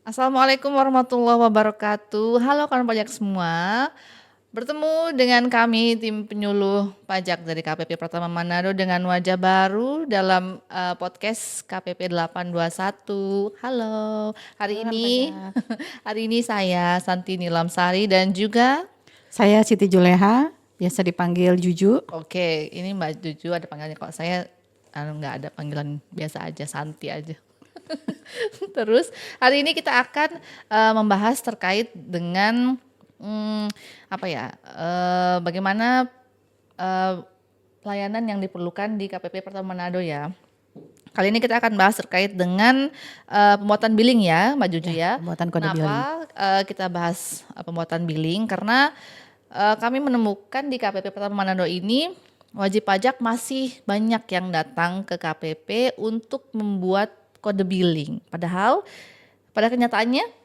Assalamualaikum warahmatullahi wabarakatuh. Halo kawan pajak semua. Bertemu dengan kami tim penyuluh pajak dari KPP Pratama Manado dengan wajah baru dalam podcast KPP 821. Halo. Halo Hari rekan ini pajak, hari ini saya Santi Nilamsari dan juga saya Siti Juleha, biasa dipanggil Juju. oke, ini Mbak Juju ada panggilannya. Kalau saya nggak ada panggilan, biasa aja, Santi aja. Terus hari ini kita akan membahas terkait dengan apa ya, bagaimana eh, pelayanan yang diperlukan di KPP Pertama Manado ya. Kali ini kita akan bahas terkait dengan pembuatan billing ya, Mbak Juju Ya, ya. pembuatan kode billing. Kenapa kita bahas pembuatan billing? Karena kami menemukan di KPP Pertama Manado ini wajib pajak masih banyak yang datang ke KPP untuk membuat kode billing. Padahal pada kenyataannya,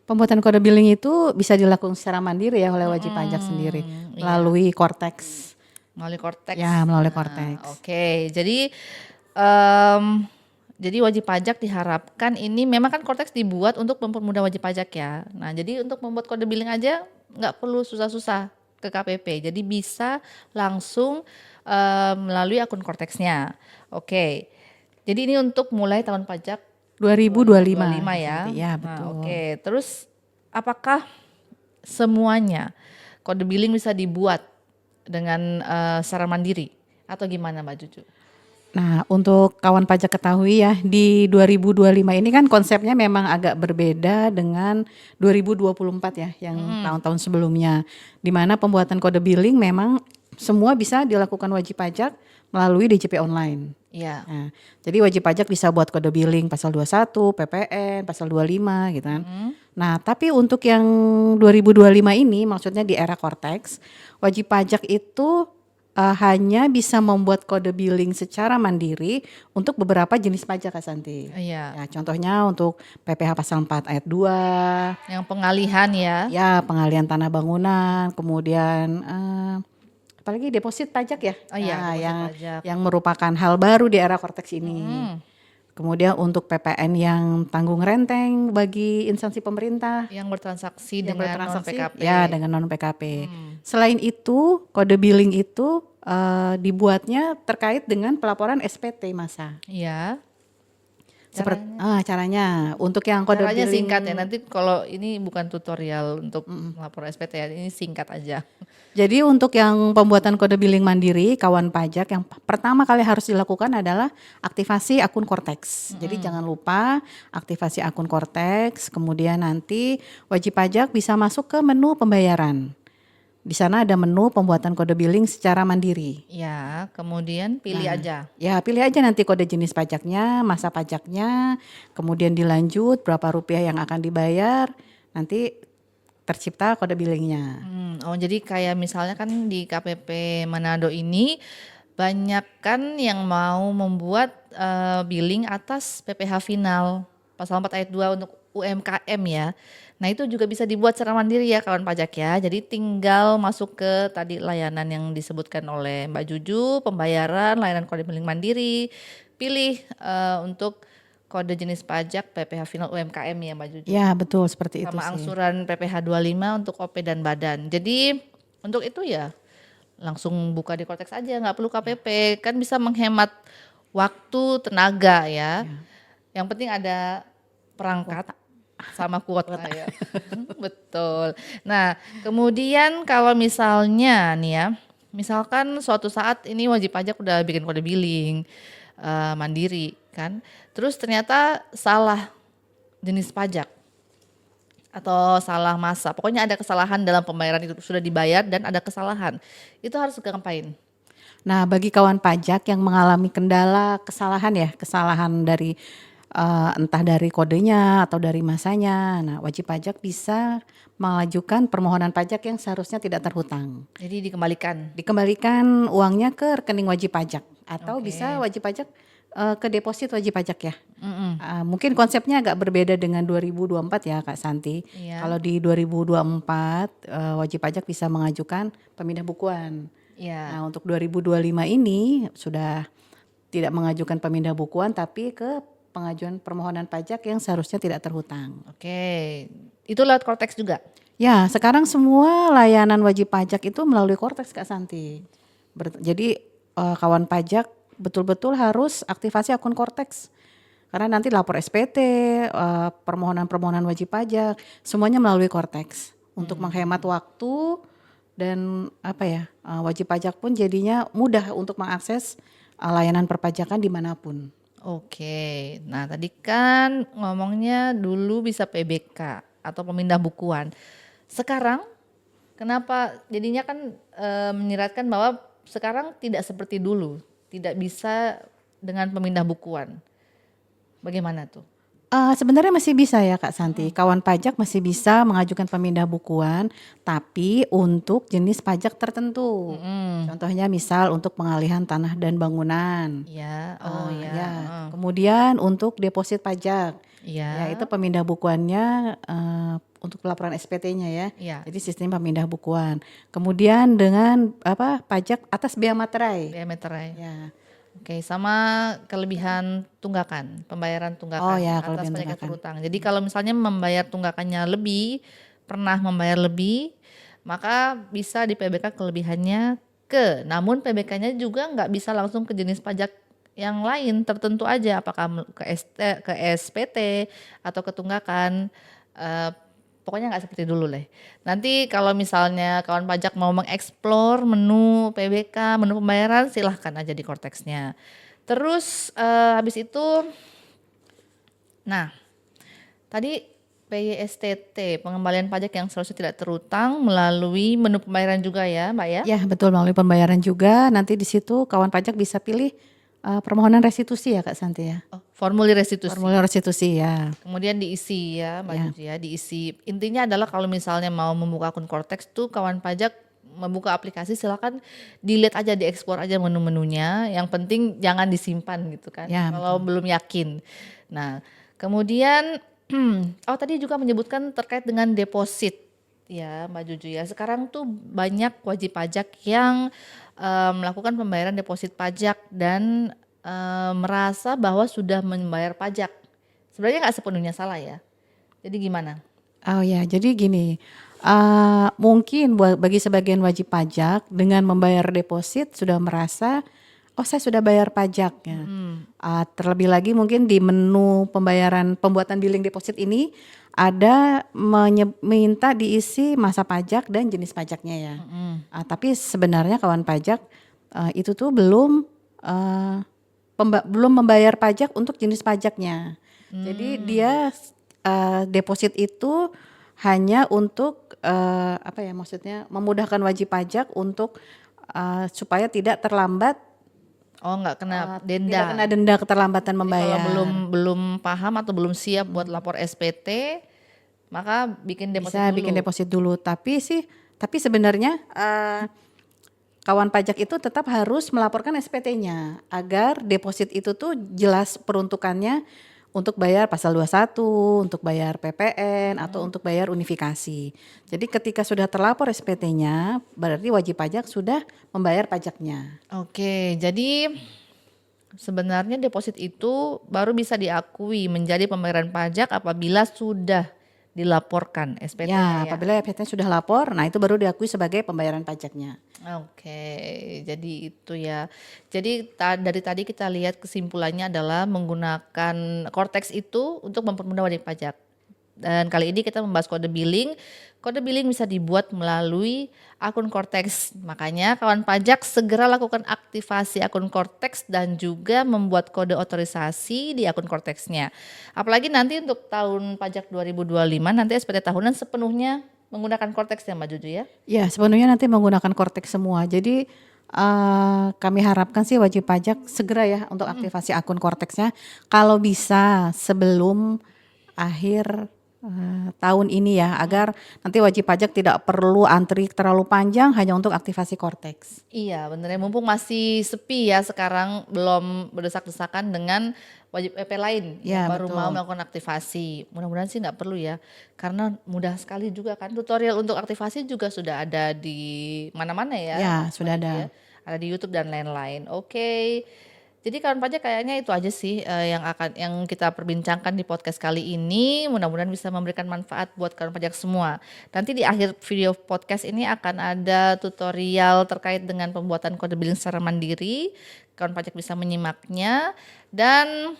Pembuatan kode billing itu bisa dilakukan secara mandiri ya oleh wajib pajak sendiri iya, melalui Cortex. melalui Ya, Cortex. melalui Nah, Cortex. oke. Em, jadi wajib pajak diharapkan ini memang kan Cortex dibuat untuk mempermudah wajib pajak ya. Nah, jadi untuk membuat kode billing aja nggak perlu susah-susah ke KPP. Jadi bisa langsung melalui akun Cortexnya. Oke. Jadi ini untuk mulai tahun pajak 2025 2025 Kak ya. Santi. Ya, Nah, betul. oke. Terus apakah semuanya kode billing bisa dibuat dengan secara mandiri atau gimana Mbak Juju? Nah, untuk kawan pajak ketahui ya, di 2025 ini kan konsepnya memang agak berbeda dengan 2024 ya, yang tahun-tahun sebelumnya. Di mana pembuatan kode billing memang semua bisa dilakukan wajib pajak melalui DJP online. Iya. Nah, jadi wajib pajak bisa buat kode billing pasal 21, PPN, pasal 25 gitu kan. Nah, tapi untuk yang 2025 ini maksudnya di era Cortex, wajib pajak itu hanya bisa membuat kode billing secara mandiri untuk beberapa jenis pajak Kak Santi. Iya. Ya, contohnya untuk PPh pasal 4 ayat 2, Yang pengalihan ya. ya pengalihan tanah bangunan, kemudian apalagi deposit pajak ya. Oh iya, Nah, deposit yang pajak. yang merupakan hal baru di era Cortex ini. Mm-mm. Kemudian untuk PPN yang tanggung renteng bagi instansi pemerintah Yang bertransaksi yang dengan non bertransaksi PKP. ya dengan non PKP. Selain itu, kode billing itu dibuatnya terkait dengan pelaporan SPT masa. Iya. Seperti Caranya, caranya untuk yang kode caranya billing. singkat ya. Nanti kalau ini bukan tutorial untuk melapor SPT ya, ini singkat aja. Jadi untuk yang pembuatan kode billing mandiri, kawan pajak yang pertama kali harus dilakukan adalah aktivasi akun Cortex. Jadi jangan lupa aktivasi akun Cortex, kemudian nanti wajib pajak bisa masuk ke menu pembayaran. Di sana ada menu pembuatan kode billing secara mandiri. Ya, kemudian pilih aja. Ya, pilih aja nanti kode jenis pajaknya, masa pajaknya, kemudian dilanjut berapa rupiah yang akan dibayar, nanti tercipta kode billingnya. Oh jadi kayak misalnya kan di KPP Manado ini banyak kan yang mau membuat billing atas PPh final pasal 4 ayat 2 untuk UMKM ya. Nah itu juga bisa dibuat secara mandiri ya kawan pajak ya. Jadi tinggal masuk ke tadi layanan yang disebutkan oleh Mbak Juju, pembayaran, layanan kode billing mandiri, pilih untuk kode jenis pajak PPh final UMKM ya Mbak Juju. Ya, betul seperti itu Sama sih. angsuran PPh 25 untuk OP dan badan. Jadi untuk itu ya langsung buka di Cortex aja, nggak perlu KPP. Kan bisa menghemat waktu, tenaga ya. Yang penting ada perangkat sama kuota ya. Betul. Nah, kemudian kalau misalnya nih ya, misalkan suatu saat ini wajib pajak udah bikin kode billing mandiri kan. Terus ternyata salah jenis pajak atau salah masa. Pokoknya ada kesalahan dalam pembayaran itu sudah dibayar dan ada kesalahan. Itu harus ngapain? Nah, bagi kawan pajak yang mengalami kendala kesalahan ya, kesalahan dari entah dari kodenya atau dari masanya. Nah, wajib pajak bisa mengajukan permohonan pajak yang seharusnya tidak terhutang. Jadi dikembalikan. Dikembalikan uangnya ke rekening wajib pajak atau bisa Oke. wajib pajak ke deposit wajib pajak ya. Mungkin konsepnya agak berbeda dengan 2024 ya Kak Santi. Iya. Kalau di 2024 wajib pajak bisa mengajukan pemindah bukuan. Iya. Nah, untuk 2025 ini sudah tidak mengajukan pemindah bukuan tapi ke pengajuan permohonan pajak yang seharusnya tidak terhutang. Oke, itu lewat Cortex juga? Ya, sekarang semua layanan wajib pajak itu melalui Cortex Kak Santi. Jadi kawan pajak betul-betul harus aktivasi akun Cortex. Karena nanti lapor SPT, permohonan-permohonan wajib pajak, semuanya melalui Cortex. Untuk menghemat waktu dan wajib pajak pun jadinya mudah untuk mengakses layanan perpajakan dimanapun. Oke, nah tadi kan ngomongnya dulu bisa PBK atau pemindah bukuan. Sekarang kenapa jadinya kan menyiratkan bahwa sekarang tidak seperti dulu, tidak bisa dengan pemindah bukuan. Bagaimana tuh? Sebenarnya masih bisa ya Kak Santi, kawan pajak masih bisa mengajukan pemindah bukuan, tapi untuk jenis pajak tertentu. Contohnya misal untuk pengalihan tanah dan bangunan. Ya, oh ya. Ya, kemudian untuk deposit pajak, ya Ya, itu pemindah bukuannya untuk pelaporan SPT-nya ya. ya, Jadi sistem pemindah bukuan. Kemudian dengan pajak atas bea materai. diameternya. Ya. Oke, sama kelebihan tunggakan, pembayaran Oh tunggakan ya, atas kelebihan pajak yang tunggakan. terhutang. Jadi kalau misalnya membayar tunggakannya lebih, pernah membayar lebih, maka bisa di PBK kelebihannya ke. Namun PBK-nya juga nggak bisa langsung ke jenis pajak yang lain, tertentu aja, apakah ke ke SPT atau ke tunggakan. Eh, Pokoknya nggak seperti dulu lah. Nanti kalau misalnya kawan pajak mau mengeksplor menu PBK, menu pembayaran, silahkan aja di Cortex-nya. Terus habis itu, nah tadi PYSTT, pengembalian pajak yang seharusnya tidak terhutang melalui menu pembayaran juga ya Mbak ya? Ya betul, melalui pembayaran juga. Nanti di situ kawan pajak bisa pilih permohonan restitusi ya Kak Santi ya. Oh, formulir restitusi. Formulir restitusi ya. Kemudian diisi ya Mbak Ya. Juji ya, diisi. Intinya adalah kalau misalnya mau membuka akun Cortex tuh kawan pajak membuka aplikasi silakan dilihat aja, diekspor aja menu-menunya. Yang penting jangan disimpan gitu kan. Ya, Kalau belum yakin. Nah, kemudian oh tadi juga menyebutkan terkait dengan deposit ya Mbak Juju ya. Sekarang tuh banyak wajib pajak yang melakukan pembayaran deposit pajak dan merasa bahwa sudah membayar pajak. Sebenarnya nggak sepenuhnya salah ya. Jadi gimana? Oh ya, jadi gini, mungkin bagi sebagian wajib pajak dengan membayar deposit sudah merasa, oh saya sudah bayar pajak ya. Terlebih lagi mungkin di menu pembuatan billing deposit ini ada minta diisi masa pajak dan jenis pajaknya ya. Tapi sebenarnya kawan pajak itu tuh belum membayar pajak untuk jenis pajaknya. Jadi dia deposit itu hanya untuk maksudnya memudahkan wajib pajak untuk supaya tidak terlambat, Oh nggak kena denda. tidak kena denda keterlambatan Jadi membayar. kalau belum paham atau belum siap buat lapor SPT, maka bikin deposit Bisa dulu. bikin deposit dulu. Tapi sebenarnya kawan pajak itu tetap harus melaporkan SPT-nya agar deposit itu tuh jelas peruntukannya untuk bayar pasal 21, untuk bayar PPN atau untuk bayar unifikasi. Jadi ketika sudah terlapor SPT-nya, berarti wajib pajak sudah membayar pajaknya. Oke, jadi sebenarnya deposit itu baru bisa diakui menjadi pembayaran pajak apabila sudah dilaporkan SPT-nya Ya, ya. apabila SPT sudah lapor, nah itu baru diakui sebagai pembayaran pajaknya. Oke, jadi itu ya. Jadi dari tadi kita lihat kesimpulannya adalah menggunakan Cortex itu untuk mempermudah wajib pajak. Dan kali ini kita membahas kode billing. Kode billing bisa dibuat melalui akun Cortex. Makanya kawan pajak segera lakukan aktivasi akun Cortex dan juga membuat kode otorisasi di akun Cortex-nya. Apalagi nanti untuk tahun pajak 2025 nanti SPT tahunan sepenuhnya menggunakan Cortex ya Mbak Juju ya? Ya, sepenuhnya nanti menggunakan Cortex semua. Jadi kami harapkan sih wajib pajak segera ya untuk aktivasi akun Cortex-nya. Kalau bisa sebelum akhir tahun ini ya, agar nanti wajib pajak tidak perlu antri terlalu panjang hanya untuk aktivasi Cortex. Iya bener ya, mumpung masih sepi ya sekarang belum berdesak-desakan dengan wajib PP lain yang Ya, baru betul. mau melakukan aktivasi. Mudah-mudahan sih nggak perlu ya, karena mudah sekali juga kan, tutorial untuk aktivasi juga sudah ada di mana-mana ya. Ya, Mas sudah Bayu ada. ya. Ada di YouTube dan lain-lain. Oke. Jadi kawan pajak kayaknya itu aja sih yang kita perbincangkan di podcast kali ini. Mudah-mudahan bisa memberikan manfaat buat kawan pajak semua. Nanti di akhir video podcast ini akan ada tutorial terkait dengan pembuatan kode billing secara mandiri. Kawan pajak bisa menyimaknya dan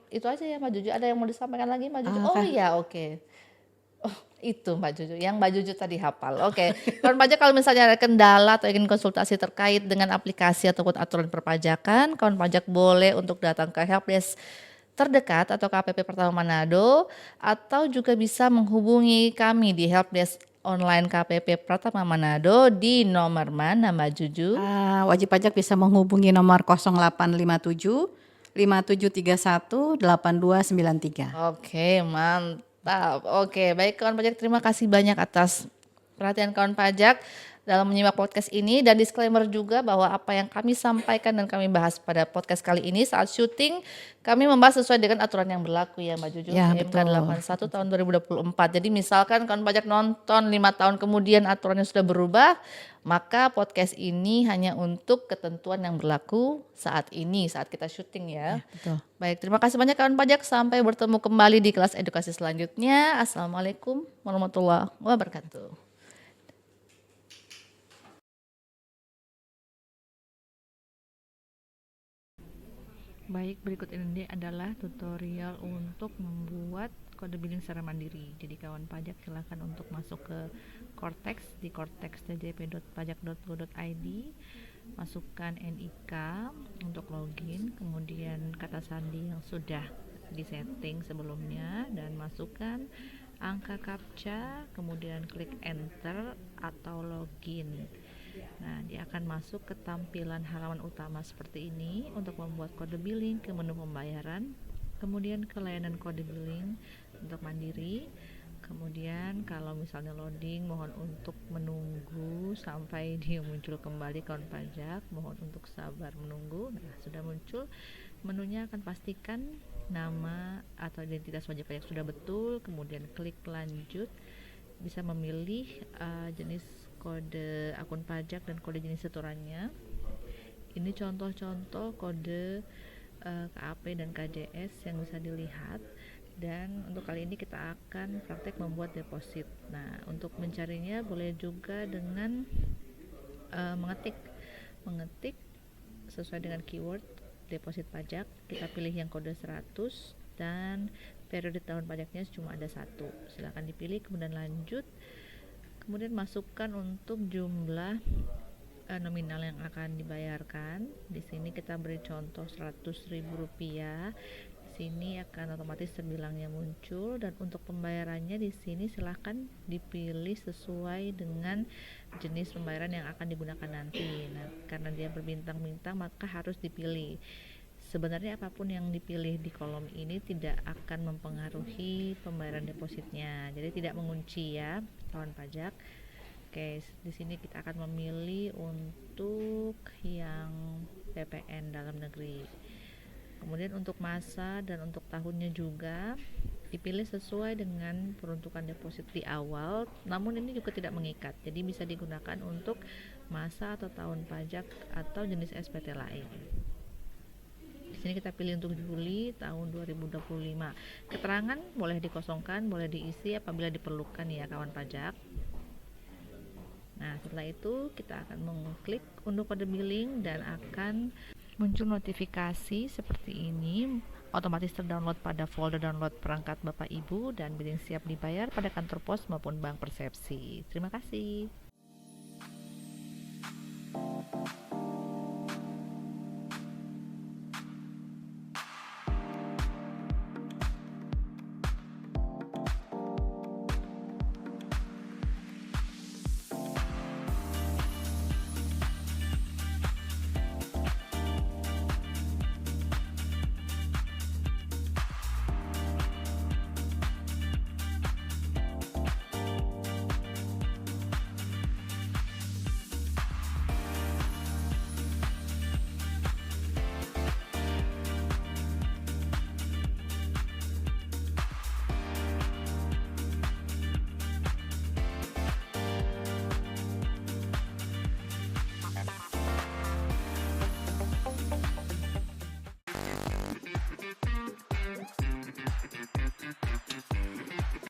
itu aja ya Mbak Juju. Ada yang mau disampaikan lagi Mbak Juju? Oh iya, oke. Oh, itu Mbak Juju, yang Mbak Juju tadi hafal. Oke, kawan pajak kalau misalnya ada kendala atau ingin konsultasi terkait dengan aplikasi ataupun aturan perpajakan, kawan pajak boleh untuk datang ke helpdesk terdekat atau KPP Pertama Manado, atau juga bisa menghubungi kami di helpdesk online KPP Pratama Manado di nomor mana Mbak Juju? Wajib pajak bisa menghubungi nomor 0857 5731 8293. Oke, mantap. Oke, baik kawan pajak, terima kasih banyak atas perhatian kawan pajak dalam menyimak podcast ini, dan disclaimer juga bahwa apa yang kami sampaikan dan kami bahas pada podcast kali ini saat syuting kami membahas sesuai dengan aturan yang berlaku ya Mbak Juju, Ya, PMK betul. 81 tahun 2024. Jadi misalkan kawan pajak nonton 5 tahun kemudian aturannya sudah berubah, maka podcast ini hanya untuk ketentuan yang berlaku saat ini, saat kita syuting ya. Betul. Baik, terima kasih banyak kawan pajak. Sampai bertemu kembali di kelas edukasi selanjutnya. Assalamualaikum warahmatullahi wabarakatuh. Baik, berikut ini adalah tutorial untuk membuat kode billing secara mandiri. Jadi kawan pajak silakan untuk masuk ke Cortex di cortex.tjp.pajak.go.id, masukkan NIK untuk login, kemudian kata sandi yang sudah disetting sebelumnya, dan masukkan angka captcha, kemudian klik enter atau login. Nah, dia akan masuk ke tampilan halaman utama seperti ini untuk membuat kode billing ke menu pembayaran, kemudian ke layanan kode billing untuk mandiri. Kemudian kalau misalnya loading, mohon untuk menunggu sampai dia muncul kembali kawan pajak, mohon untuk sabar menunggu. Nah, sudah muncul menunya, akan pastikan nama atau identitas wajib pajak sudah betul, kemudian klik lanjut. Bisa memilih jenis kode akun pajak dan kode jenis setorannya. Ini contoh-contoh kode KAP dan KJS yang bisa dilihat, dan untuk kali ini kita akan praktek membuat deposit. Nah, untuk mencarinya boleh juga dengan mengetik sesuai dengan keyword deposit pajak. Kita pilih yang kode 100 dan periode tahun pajaknya cuma ada 1. Silakan dipilih, kemudian lanjut. Kemudian masukkan untuk jumlah nominal yang akan dibayarkan. Di sini kita beri contoh Rp100.000. Di sini akan otomatis terbilangnya muncul, dan untuk pembayarannya di sini silahkan dipilih sesuai dengan jenis pembayaran yang akan digunakan nanti. Nah, karena dia berbintang-bintang maka harus dipilih. Sebenarnya apapun yang dipilih di kolom ini tidak akan mempengaruhi pembayaran depositnya, jadi tidak mengunci ya kawan pajak. Oke, di sini kita akan memilih untuk yang PPN dalam negeri. Kemudian untuk masa dan untuk tahunnya juga dipilih sesuai dengan peruntukan deposit di awal, namun ini juga tidak mengikat, jadi bisa digunakan untuk masa atau tahun pajak atau jenis SPT lain. Di sini kita pilih untuk Juli tahun 2025. Keterangan boleh dikosongkan, boleh diisi apabila diperlukan ya kawan pajak. Nah, setelah itu kita akan mengklik unduh kode billing dan akan muncul notifikasi seperti ini, otomatis terdownload pada folder download perangkat Bapak Ibu, dan billing siap dibayar pada kantor pos maupun bank persepsi. Terima kasih.